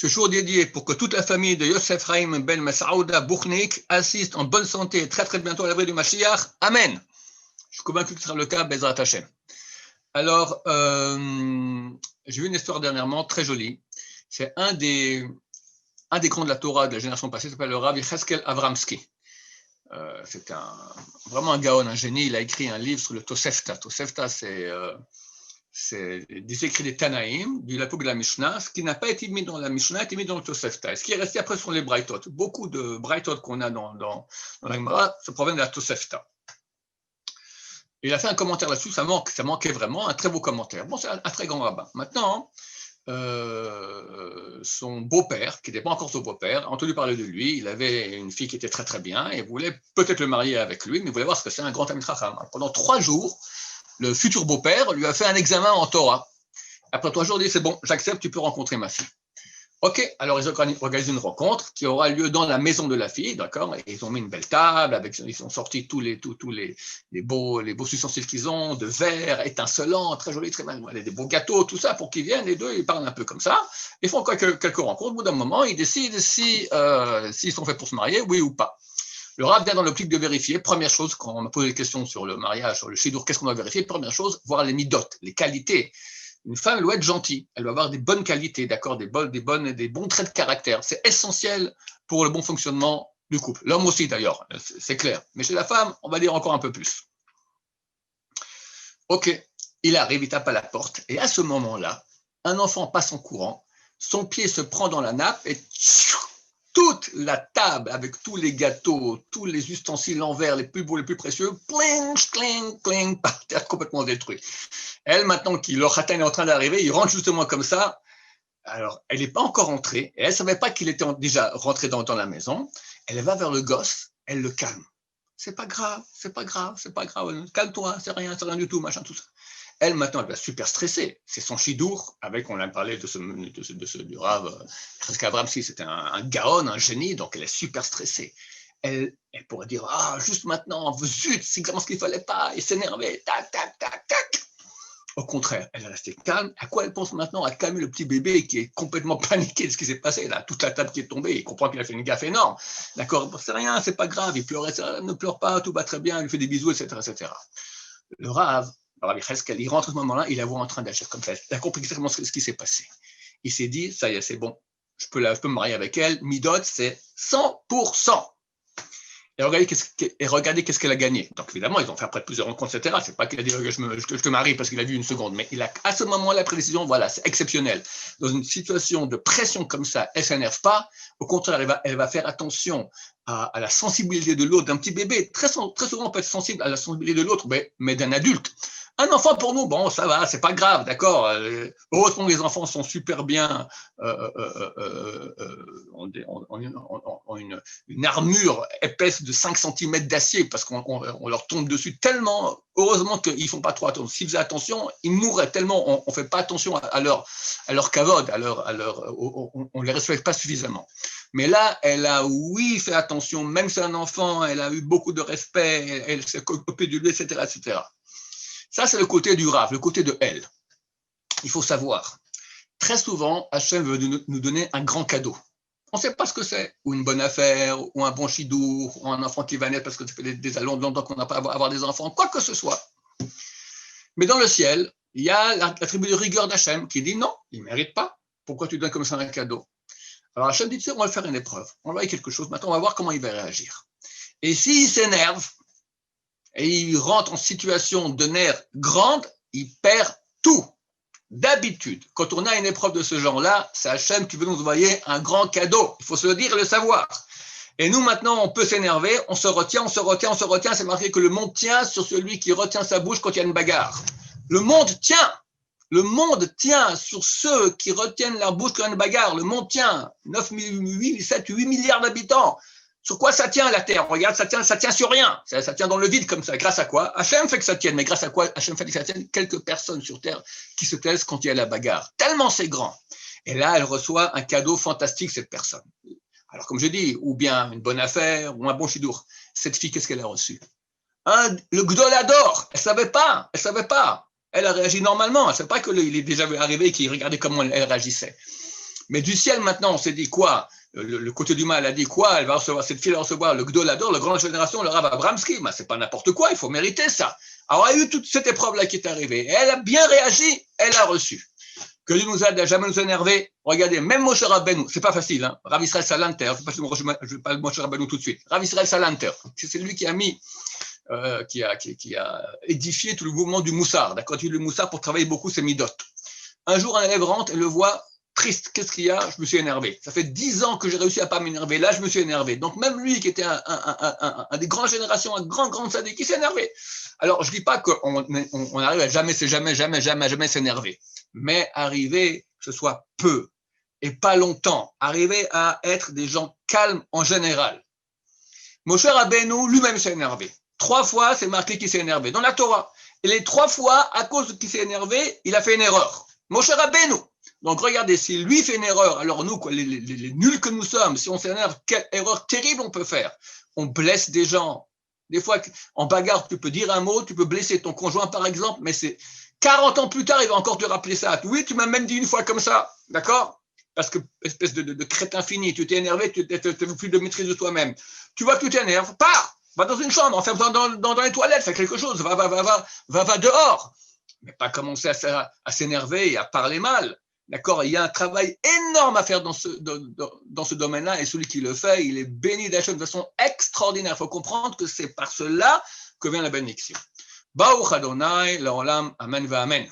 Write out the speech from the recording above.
Ce jour dédié pour que toute la famille de Yosef Haïm Ben Masaouda Bouchnik assiste en bonne santé très très bientôt à l'abri du Mashiach. Amen. Je suis convaincu que ce sera le cas, Bezrat Hashem. Alors, j'ai vu une histoire dernièrement très jolie. C'est un des grands de la Torah de la génération passée, s'appelle le Rav Yecheskel Avramsky. C'est vraiment un gaon, un génie. Il a écrit un livre sur le Tosefta. Tosefta, c'est des écrits des Tanaïm, de l'époque de la Mishnah. Ce qui n'a pas été mis dans la Mishnah a été mis dans le Tosefta. Et ce qui est resté après sont les Braithot. Beaucoup de Braithot qu'on a dans la Gemara se proviennent de la Tosefta. Il a fait un commentaire là-dessus, ça manquait vraiment, un très beau commentaire. Bon, c'est un très grand rabbin. Maintenant, son beau-père, qui n'était pas encore son beau-père, a entendu parler de lui. Il avait une fille qui était très très bien et voulait peut-être le marier avec lui, mais il voulait voir ce que c'est un grand Talmid Chacham. Pendant 3 jours, le futur beau-père lui a fait un examen en Torah. Après 3 jours, il dit, c'est bon, j'accepte, tu peux rencontrer ma fille. Ok, alors ils ont organisé une rencontre qui aura lieu dans la maison de la fille, d'accord, et ils ont mis une belle table, ils ont sorti tous les beaux ustensiles qu'ils ont, de verre, étincelants, très jolis, très mal, des beaux gâteaux, tout ça, pour qu'ils viennent, les deux, ils parlent un peu comme ça, ils font quelques rencontres, au bout d'un moment, ils décident s'ils sont faits pour se marier, oui ou pas. Le Rav vient dans l'optique de vérifier, première chose, quand on m'a posé des questions sur le mariage, sur le shidur, qu'est-ce qu'on doit vérifier? Première chose, voir les midot, les qualités. Une femme, elle doit être gentille, elle doit avoir des bonnes qualités, d'accord, des bons traits de caractère. C'est essentiel pour le bon fonctionnement du couple. L'homme aussi, d'ailleurs, c'est clair. Mais chez la femme, on va dire encore un peu plus. Ok, il arrive, il tape à la porte, et à ce moment-là, un enfant passe en courant, son pied se prend dans la nappe, et toute la table, avec tous les gâteaux, tous les ustensiles en verre, les plus beaux, les plus précieux, cling, cling, cling, par terre, complètement détruit. Elle, maintenant que le Khatan est en train d'arriver, il rentre justement comme ça. Alors, elle n'est pas encore rentrée, et elle ne savait pas qu'il était déjà rentré dans la maison. Elle va vers le gosse, elle le calme. C'est pas grave, calme-toi, c'est rien du tout, machin, tout ça. Elle, maintenant, elle va super stresser. C'est son chidour, on a parlé du Rav Yecheskel Avramsky, c'était un gaon, un génie, donc elle est super stressée. Elle pourrait dire, juste maintenant, zut, c'est exactement ce qu'il ne fallait pas, et s'énerver, tac, tac, tac, tac. Au contraire, elle est restée calme. À quoi elle pense maintenant? À calmer le petit bébé qui est complètement paniqué de ce qui s'est passé là, toute la table qui est tombée, il comprend qu'il a fait une gaffe énorme. D'accord, c'est rien, c'est pas grave, il pleurait, ne pleure pas, tout va très bien, il lui fait des bisous, etc., etc. Le Rav Yecheskel, il rentre à ce moment-là, il la voit en train d'agir comme ça. Il a compris exactement ce qui s'est passé. Il s'est dit, ça y est, c'est bon, je peux me marier avec elle. Midot, c'est 100%. Et regardez qu'est-ce qu'elle a gagné. Donc évidemment, ils ont fait après plusieurs rencontres, etc. C'est pas qu'il a dit je te marie parce qu'il a vu une seconde, mais il a à ce moment-là la précision, voilà, c'est exceptionnel. Dans une situation de pression comme ça, elle s'énerve pas. Au contraire, elle va faire attention à la sensibilité de l'autre, d'un petit bébé. Très souvent, on peut être sensible à la sensibilité de l'autre, mais d'un adulte. Un enfant pour nous, bon, ça va, c'est pas grave, d'accord. Heureusement, les enfants sont super bien, ont une armure épaisse de 5 cm d'acier parce qu'on leur tombe dessus tellement. Heureusement qu'ils ne font pas trop attention. S'ils faisaient attention, ils mourraient tellement. On ne fait pas attention à leur kavod, on ne les respecte pas suffisamment. Mais là, elle a, oui, fait attention, même si c'est un enfant, elle a eu beaucoup de respect, elle s'est occupée de lui, etc., etc. Ça, c'est le côté du Rav, le côté de elle. Il faut savoir, très souvent, Hachem veut nous donner un grand cadeau. On ne sait pas ce que c'est, ou une bonne affaire, ou un bon chidour, ou un enfant qui va naître parce que ça fait des longtemps qu'on n'a pas à avoir des enfants, quoi que ce soit. Mais dans le ciel, il y a la tribu de rigueur d'Hachem qui dit non, il ne mérite pas. Pourquoi tu donnes comme ça un cadeau? Alors Hachem dit, on va faire une épreuve, on va voir quelque chose, maintenant on va voir comment il va réagir. Et s'il s'énerve, et il rentre en situation de nerfs grande, il perd tout. D'habitude, quand on a une épreuve de ce genre-là, c'est Hachem qui veut nous envoyer un grand cadeau. Il faut se le dire et le savoir. Et nous, maintenant, on peut s'énerver, on se retient. C'est marqué que le monde tient sur celui qui retient sa bouche quand il y a une bagarre. Le monde tient. Le monde tient sur ceux qui retiennent leur bouche quand il y a une bagarre. Le monde tient. 8 milliards d'habitants. Sur quoi ça tient la Terre? Regarde, ça tient sur rien. Ça tient dans le vide comme ça. Grâce à quoi? Hachem fait que ça tienne. Mais grâce à quoi Hachem fait que ça tienne? Quelques personnes sur Terre qui se taisent quand il y a la bagarre. Tellement c'est grand. Et là, elle reçoit un cadeau fantastique, cette personne. Alors, comme je dis, ou bien une bonne affaire, ou un bon chidour. Cette fille, qu'est-ce qu'elle a reçu? Le Gdolador. Elle savait pas. Elle a réagi normalement. Elle ne savait pas qu'il est déjà arrivé et qu'il regardait comment elle réagissait. Mais du ciel, maintenant, on s'est dit quoi? Le côté du mal a dit quoi? Elle va recevoir, cette fille va recevoir le Gdolador, la grande génération, le Rav Abramski. Mais c'est pas n'importe quoi, il faut mériter ça. Alors, il y a eu toute cette épreuve-là qui est arrivée. Et elle a bien réagi, elle a reçu. Que Dieu nous aide à jamais nous énerver. Regardez, même Moshe Rabbeinu, c'est pas facile, hein. Rav Israël Salanter, je ne vais pas Moshe Rabbeinu tout de suite. Rav Israël Salanter, c'est lui qui a mis, qui a édifié tout le mouvement du Moussard, d'accord, le Moussard pour travailler beaucoup ses midot. Un jour, un élève rentre et le voit triste. Qu'est-ce qu'il y a? Je me suis énervé. Ça fait 10 ans que j'ai réussi à pas m'énerver. Là, je me suis énervé. Donc, même lui, qui était un des grandes générations, un grand sadique, qui s'est énervé. Alors, je dis pas qu'on arrive à jamais s'énerver. Mais arriver, que ce soit peu et pas longtemps, arriver à être des gens calmes en général. Moshe Rabbeinu lui-même s'est énervé. 3 fois, c'est marqué qu'il s'est énervé dans la Torah. Et les 3 fois, à cause qu'il s'est énervé, il a fait une erreur. Moshe Rabbeinu. Donc regardez, si lui fait une erreur, alors nous, les nuls que nous sommes, si on s'énerve, quelle erreur terrible on peut faire? On blesse des gens. Des fois, en bagarre, tu peux dire un mot, tu peux blesser ton conjoint par exemple, mais c'est 40 ans plus tard, il va encore te rappeler ça. Oui, tu m'as même dit une fois comme ça, d'accord? Parce que, espèce de crétin fini, tu t'es énervé, tu n'as plus de maîtrise de toi-même. Tu vois que tu t'énerves, pars, va dans une chambre, enferme dans les toilettes, fais quelque chose, va dehors. Mais pas commencer à s'énerver et à parler mal. D'accord? Il y a un travail énorme à faire dans ce domaine-là, et celui qui le fait, il est béni d'Hachem de façon extraordinaire. Il faut comprendre que c'est par cela que vient la bénédiction. Baruch Adonai, l'olam, amen va amen.